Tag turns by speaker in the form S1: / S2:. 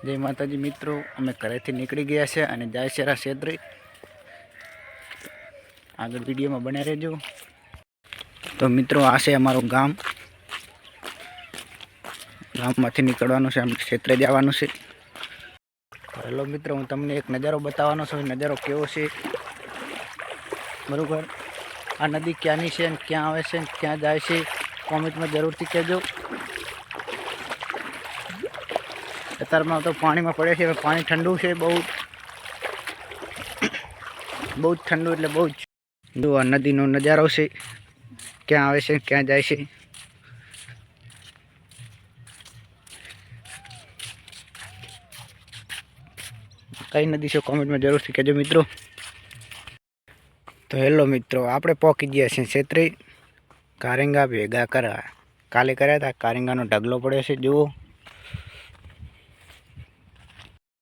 S1: जय माताजी मित्रों, अमे घरेथी निकली गया है और जाए छे क्षेत्र। आगे वीडियो में बने रहो। तो मित्रों आ से अमारू गाम में निकलवानुं छे, क्षेत्र जवानुं छे। हेलो मित्रों, हूँ तमने एक नजारो बतावानो छुं। नजारो केवो छे बरोबर। आ नदी क्यांनी छे, क्या आवे छे, क्या जाए छे, कॉमेंट में जरूर थी कहेजो। अत्यार में तो पानी में पड़े छे, पानी ठंडू है, बहुत बहुत ठंडू एटले बहुत। जो आ नदी नो नजारो छे, क्या आवे छे, क्या जाए छे। कई नदी से कॉमेंट में जरूर थी कहेजो मित्रों। तो हेलो मित्रों, आपणे पहुंची गया छे क्षेत्रे। कारेंगा भेगा करा काले कर्या था। कारेंगा नो ढगलो पड़े छे, जुओ।